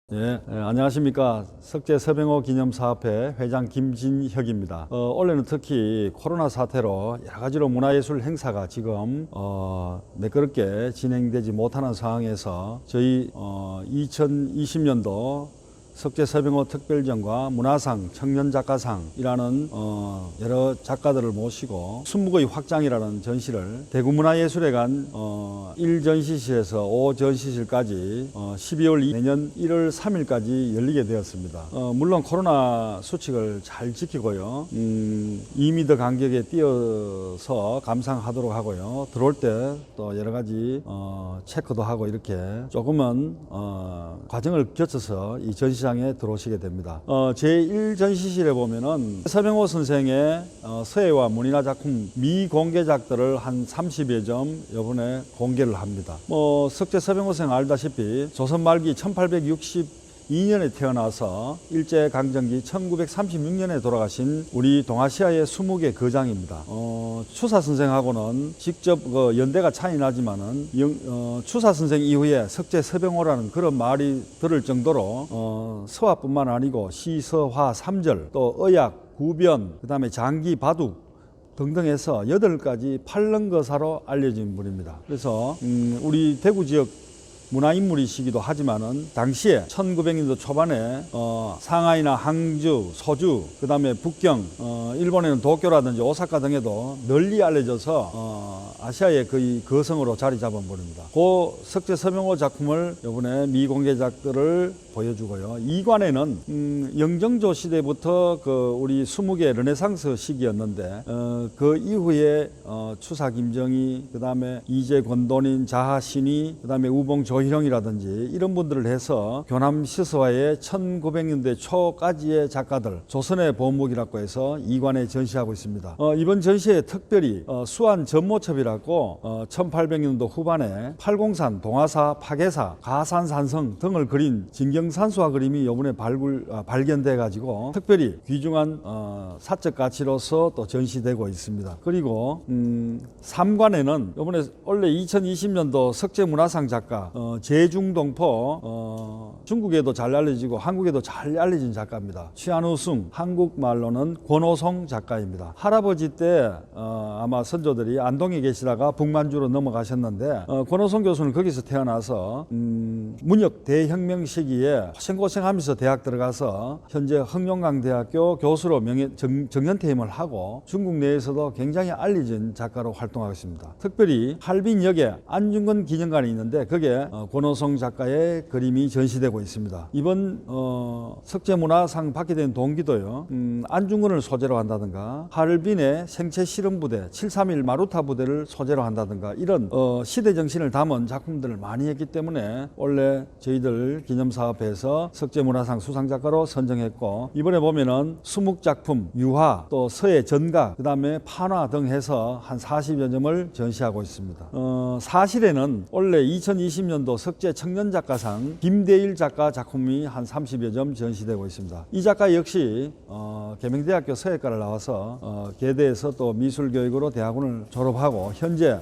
안녕하십니까. 석재서병호 기념사업회 회장 김진혁입니다. 올해는 특히 코로나 사태로 여러 가지로 문화예술 행사가 지금 매끄럽게 진행되지 못하는 상황에서 저희 2020년도 석재서병호 특별전과 문화상, 청년작가상이라는 여러 작가들을 모시고 순묵의 확장이라는 전시를 대구문화예술회관 1전시실에서 5전시실까지 12월 내년 1월 3일까지 열리게 되었습니다. 물론 코로나 수칙을 잘 지키고요. 2m 간격에 띄어서 감상하도록 하고요. 들어올 때 또 여러 가지 체크도 하고 이렇게 조금은 과정을 거쳐서 이 전시장에 들어오시게 됩니다. 제1전시실에 보면은 서병호 선생의 서예와 문인화 작품 미공개작들을 한 30여 점 이번에 공개를 합니다. 석재 서병호 선생 알다시피 조선 말기 1862년에 태어나서 일제강점기 1936년에 돌아가신 우리 동아시아의 20개 거장입니다. 추사 선생하고는 직접 연대가 차이 나지만은 추사 선생 이후에 석재 서병호라는 그런 말이 들을 정도로 서화뿐만 아니고 시, 서, 화, 삼절, 또 의학, 구변, 그 다음에 장기, 바둑 등등해서 8가지 팔릉거사로 알려진 분입니다. 그래서 우리 대구 지역 문화인물이시기도 하지만은 당시에 1900년도 초반에 상하이나 항주, 소주, 그 다음에 북경, 일본에는 도쿄라든지 오사카 등에도 널리 알려져서 아시아의 거의 거성으로 자리 잡은 분입니다. 그 석재 서병호 작품을 이번에 미공개작들을 보여주고요. 이관에는 영정조 시대부터 우리 20개 르네상스 시기였는데 그 이후에 추사 김정희, 그 다음에 이제 권돈인, 자하 신이, 그 다음에 우봉 조희룡이라든지 이런 분들을 해서 교남 시서와의 1900년대 초까지의 작가들, 조선의 보물이라고 해서 이관에 전시하고 있습니다. 이번 전시에 특별히 수안 전모첩이라고 1800년도 후반에 팔공산, 동화사, 파괴사, 가산산성 등을 그린 진경산수화 그림이 이번에 발견돼 가지고 특별히 귀중한 사적 가치로서 또 전시되고 있습니다. 그리고 3관에는 이번에 원래 2020년도 석재문화상 작가 제중동포 중국에도 잘 알려지고 한국에도 잘 알려진 작가입니다. 취안우승, 한국말로는 권오송 작가입니다. 할아버지 때 아마 선조들이 안동에 계시다가 북만주로 넘어가셨는데 권오송 교수는 거기서 태어나서 문역 대혁명 시기에 고생하면서 대학 들어가서 현재 흑룡강대학교 교수로 정년퇴임을 하고 중국 내에서도 굉장히 알려진 작가로 활동하고 있습니다. 특별히 할빈역에 안중근 기념관이 있는데 거기에 권오송 작가의 그림이 전시되고 있습니다. 이번 석재문화상 받게 된 동기도요. 안중근을 소재로 한다든가 할빈의 생체 실험 부대 731 마루타 부대를 소재로 한다든가 이런 시대 정신을 담은 작품들을 많이 했기 때문에 원래 저희들 기념사업회에서 석재문화상 수상작가로 선정했고 이번에 보면은 수묵작품, 유화, 또 서예 전각, 그 다음에 판화 등 해서 한 40여 점을 전시하고 있습니다. 사실에는 원래 2020년도 석재 청년작가상 김대일 작가 작품이 한 30여 점 전시되고 있습니다. 이 작가 역시 계명대학교 서예과를 나와서 계대에서 또 미술교육으로 대학원을 졸업하고 현재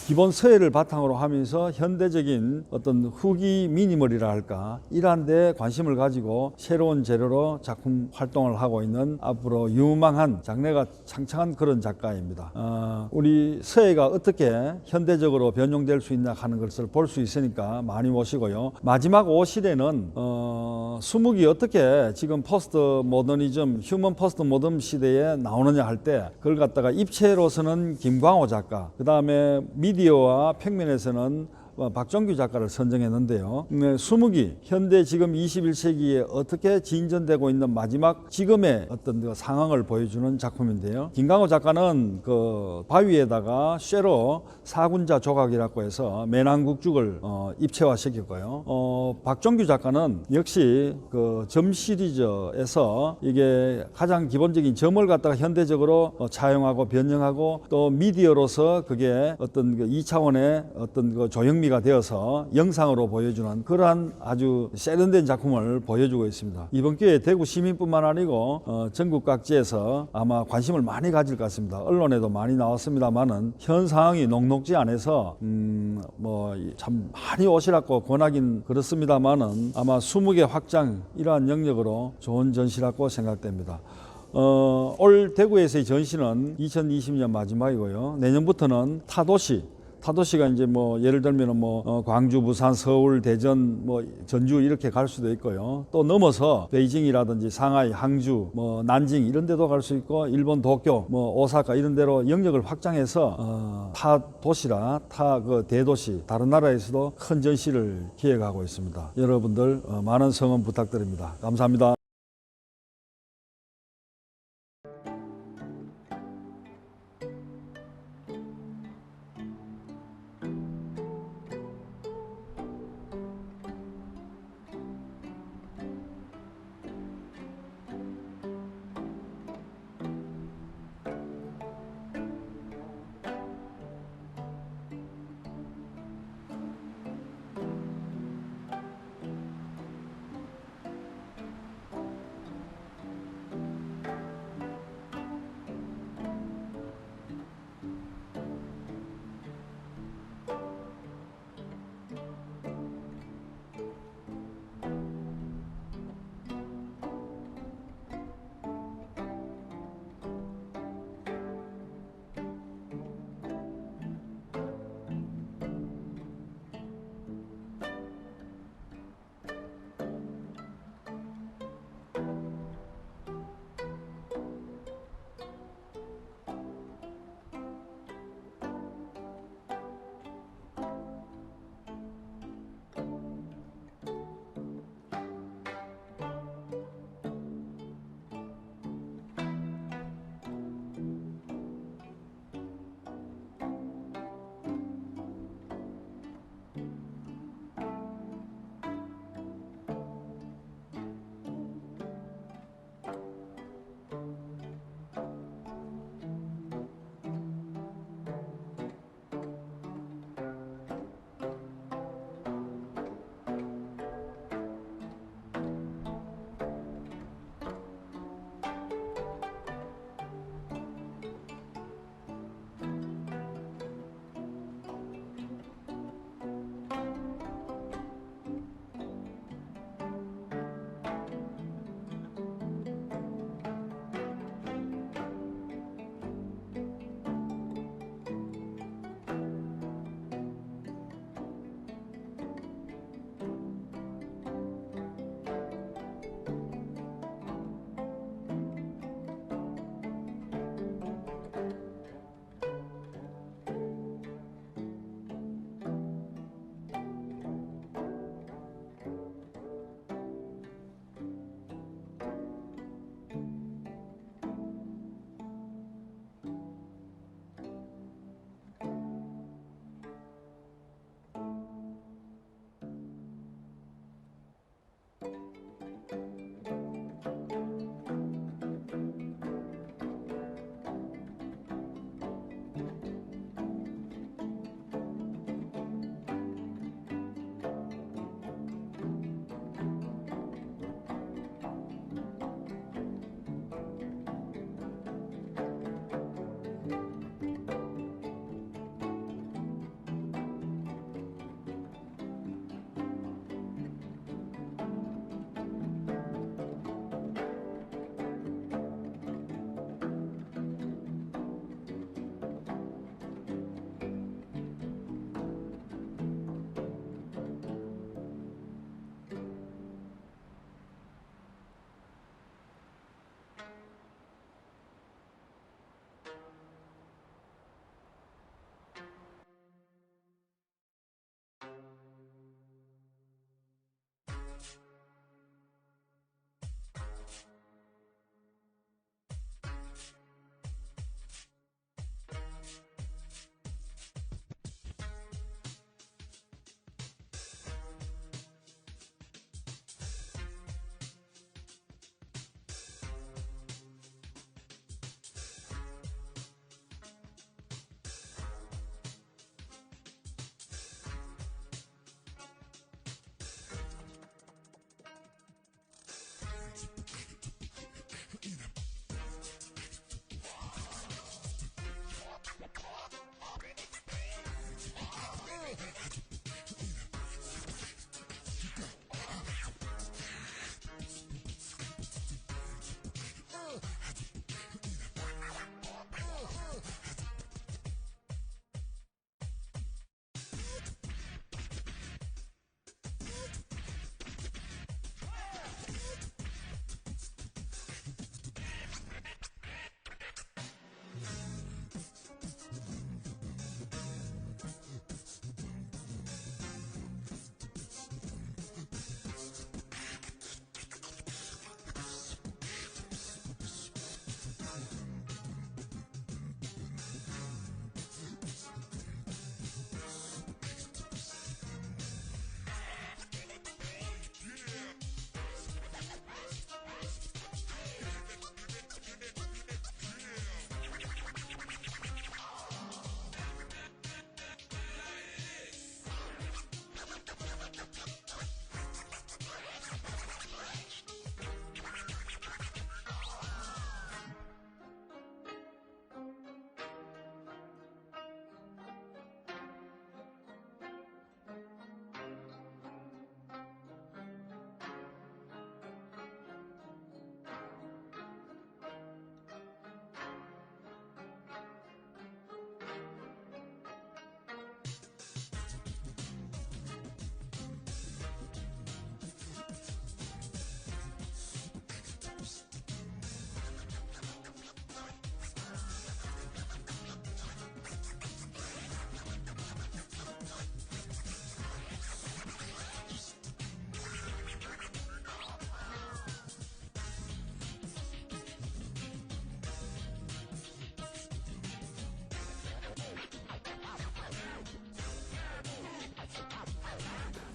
기본 서예를 바탕으로 하면서 현대적인 어떤 후기 미니멀이라 할까 이러한 데 관심을 가지고 새로운 재료로 작품 활동을 하고 있는 앞으로 유망한 장래가 창창한 그런 작가입니다. 우리 서예가 어떻게 현대적으로 변용될 수 있나 하는 것을 볼 수 있으니까 많이 모시고요. 마지막 5실에는 수묵이 어떻게 지금 포스트 모더니즘, 휴먼 포스트 모던 시대에 나오느냐 할 때 그걸 갖다가 입체로서는 김광호 작가, 그 다음에 미디어와 평면에서는 박정규 작가를 선정했는데요. 수묵이 현대 지금 21세기에 어떻게 진전되고 있는 마지막 지금의 어떤 그 상황을 보여주는 작품인데요. 김광호 작가는 그 바위에다가 쇠로 사군자 조각이라고 해서 매난국죽을 입체화시켰고요. 박정규 작가는 역시 그 점 시리즈에서 이게 가장 기본적인 점을 갖다가 현대적으로 차용하고 변형하고 또 미디어로서 그게 어떤 그 2차원의 어떤 그 조형미가 정리가 되어서 영상으로 보여주는 그러한 아주 세련된 작품을 보여주고 있습니다. 이번 기회에 대구 시민뿐만 아니고 전국 각지에서 아마 관심을 많이 가질 것 같습니다. 언론에도 많이 나왔습니다만은 현 상황이 녹록지 않아서 뭐 참 많이 오시라고 권하긴 그렇습니다만은 아마 20개 확장 이러한 영역으로 좋은 전시라고 생각됩니다. 올 대구에서의 전시는 2020년 마지막이고요. 내년부터는 타도시가 이제 뭐 예를 들면 뭐 광주, 부산, 서울, 대전, 뭐 전주 이렇게 갈 수도 있고요. 또 넘어서 베이징이라든지 상하이, 항주, 뭐 난징 이런 데도 갈 수 있고 일본 도쿄, 뭐 오사카 이런 데로 영역을 확장해서 타 도시나 타 그 대도시 다른 나라에서도 큰 전시를 기획하고 있습니다. 여러분들 많은 성원 부탁드립니다. 감사합니다.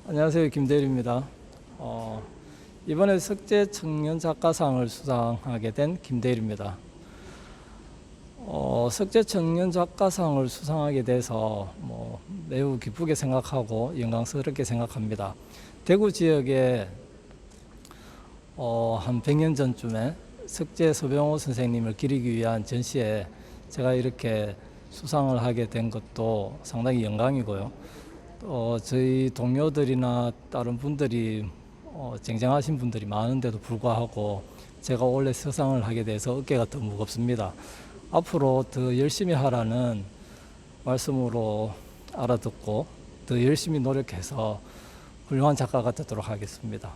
안녕하세요. 김대일입니다. 이번에 석재 청년 작가상을 수상하게 된 김대일입니다. 석재 청년 작가상을 수상하게 돼서 매우 기쁘게 생각하고 영광스럽게 생각합니다. 대구 지역에 한 100년 전쯤에 석재 서병호 선생님을 기리기 위한 전시에 제가 이렇게 수상을 하게 된 것도 상당히 영광이고요. 저희 동료들이나 다른 분들이 쟁쟁하신 분들이 많은데도 불구하고 제가 원래 수상을 하게 돼서 어깨가 더 무겁습니다. 앞으로 더 열심히 하라는 말씀으로 알아듣고 더 열심히 노력해서 훌륭한 작가가 되도록 하겠습니다.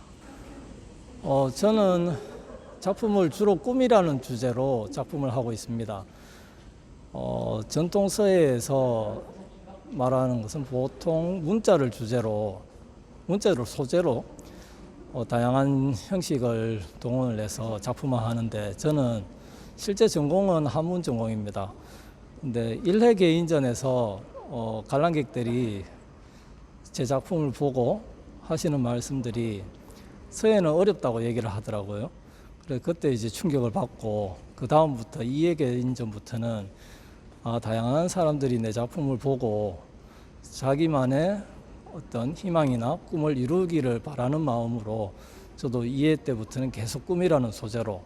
저는 작품을 주로 꿈이라는 주제로 작품을 하고 있습니다. 전통 서예에서 말하는 것은 보통 문자를 소재로 다양한 형식을 동원을 해서 작품화하는데 저는 실제 전공은 한문 전공입니다. 근데 일회 개인전에서 관람객들이 제 작품을 보고 하시는 말씀들이 서예는 어렵다고 얘기를 하더라고요. 그래서 그때 이제 충격을 받고 그 다음부터 2회 개인전부터는 다양한 사람들이 내 작품을 보고 자기만의 어떤 희망이나 꿈을 이루기를 바라는 마음으로 저도 2회 때부터는 계속 꿈이라는 소재로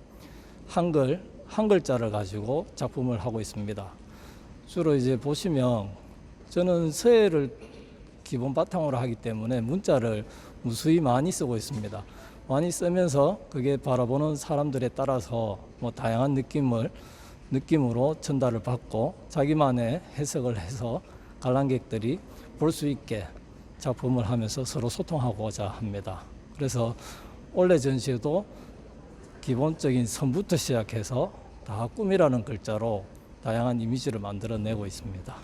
한 글자를 가지고 작품을 하고 있습니다. 주로 이제 보시면 저는 서예를 기본 바탕으로 하기 때문에 문자를 무수히 많이 쓰고 있습니다. 많이 쓰면서 그게 바라보는 사람들에 따라서 다양한 느낌으로 전달을 받고 자기만의 해석을 해서 관람객들이 볼 수 있게 작품을 하면서 서로 소통하고자 합니다. 그래서 올해 전시에도 기본적인 선부터 시작해서 다 꿈이라는 글자로 다양한 이미지를 만들어내고 있습니다.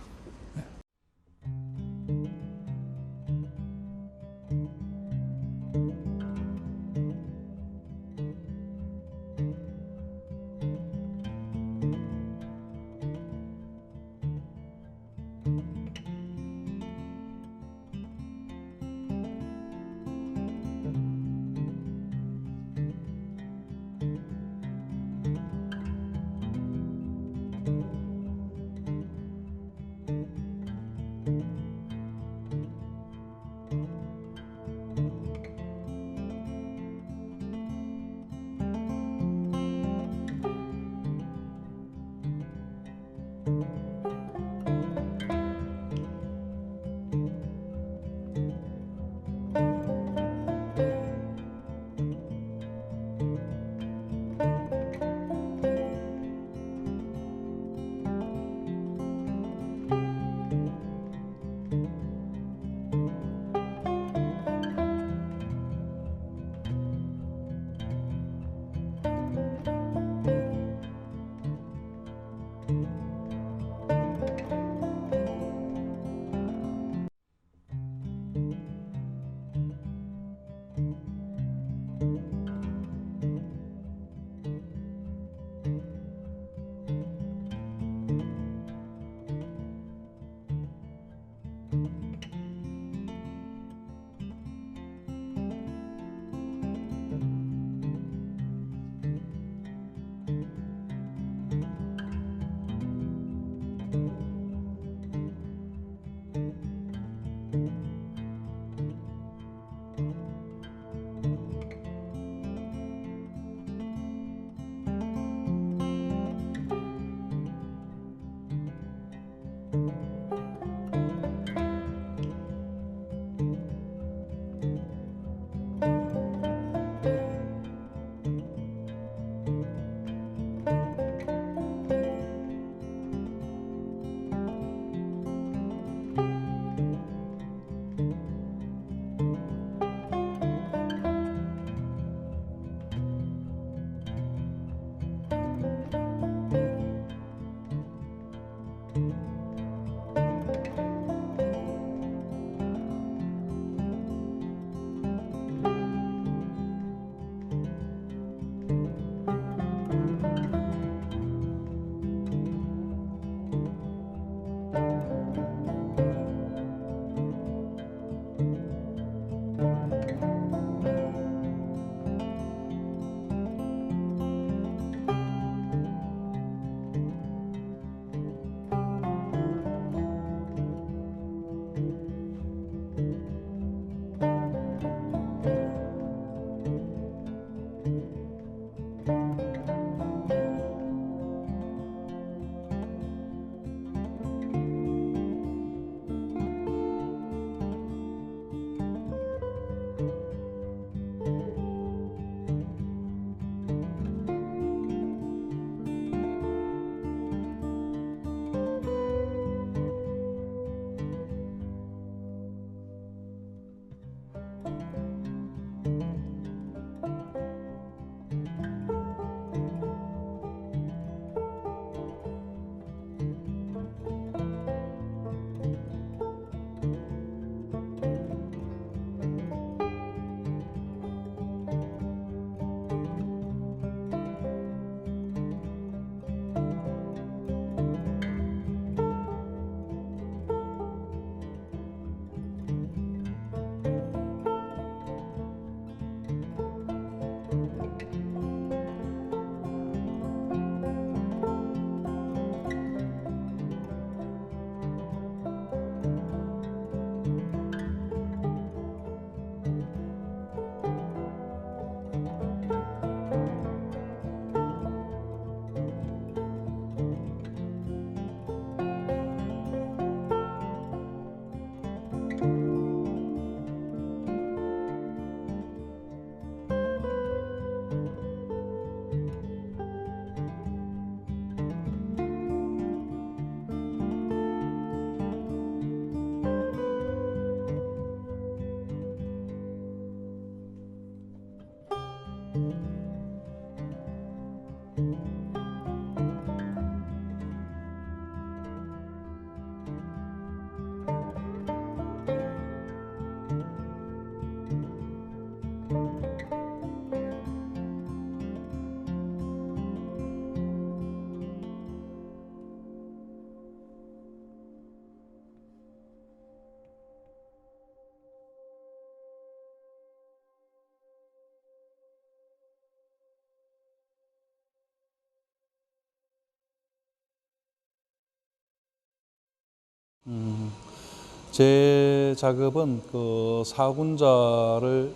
제 작업은 그 사군자를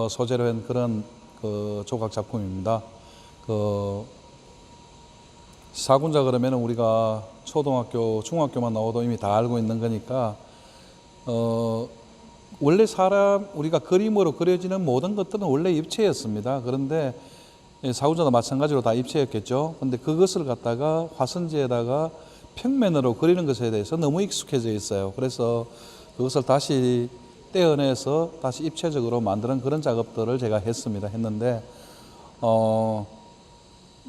소재로 한 그런 그 조각 작품입니다. 그 사군자 그러면 우리가 초등학교, 중학교만 나와도 이미 다 알고 있는 거니까 원래 우리가 그림으로 그려지는 모든 것들은 원래 입체였습니다. 그런데 사군자도 마찬가지로 다 입체였겠죠. 근데 그것을 갖다가 화선지에다가 평면으로 그리는 것에 대해서 너무 익숙해져 있어요. 그래서 그것을 다시 떼어내서 다시 입체적으로 만드는 그런 작업들을 제가 했는데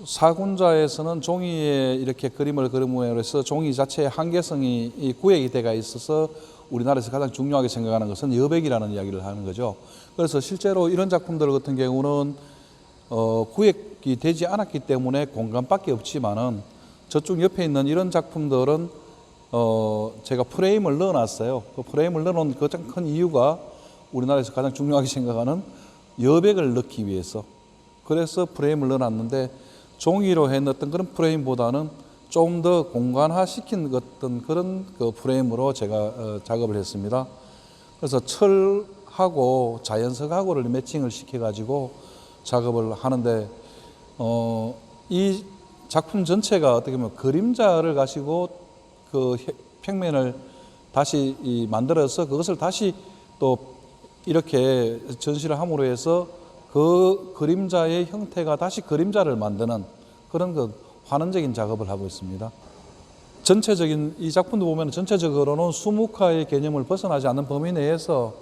사군자에서는 종이에 이렇게 그림을 그림으로 해서 종이 자체의 한계성이 구획이 돼가 있어서 우리나라에서 가장 중요하게 생각하는 것은 여백이라는 이야기를 하는 거죠. 그래서 실제로 이런 작품들 같은 경우는 구획이 되지 않았기 때문에 공간밖에 없지만은 저쪽 옆에 있는 이런 작품들은 제가 프레임을 넣어놨어요. 그 프레임을 넣어놓은 가장 큰 이유가 우리나라에서 가장 중요하게 생각하는 여백을 넣기 위해서. 그래서 프레임을 넣어놨는데 종이로 해놨던 그런 프레임보다는 좀 더 공간화 시킨 어떤 그런 그 프레임으로 제가 작업을 했습니다. 그래서 철하고 자연석하고를 매칭을 시켜가지고 작업을 하는데 이 작품 전체가 어떻게 보면 그림자를 가지고 그 평면을 다시 만들어서 그것을 다시 또 이렇게 전시를 함으로 해서 그 그림자의 형태가 다시 그림자를 만드는 그런 그 환원적인 작업을 하고 있습니다. 전체적인 이 작품도 보면 전체적으로는 수묵화의 개념을 벗어나지 않는 범위 내에서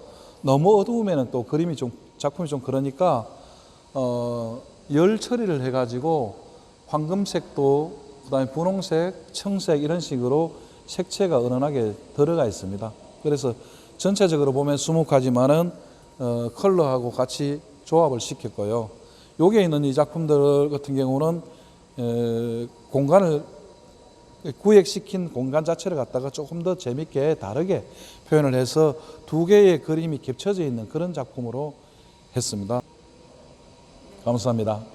너무 어두우면 또 그림이 좀 작품이 좀 그러니까 열 처리를 해가지고 황금색도 그다음에 분홍색, 청색 이런 식으로 색채가 은은하게 들어가 있습니다. 그래서 전체적으로 보면 수묵하지만은 컬러하고 같이 조합을 시켰고요. 여기에 있는 이 작품들 같은 경우는 공간을 구획시킨 공간 자체를 갖다가 조금 더 재밌게 다르게 표현을 해서 두 개의 그림이 겹쳐져 있는 그런 작품으로 했습니다. 감사합니다.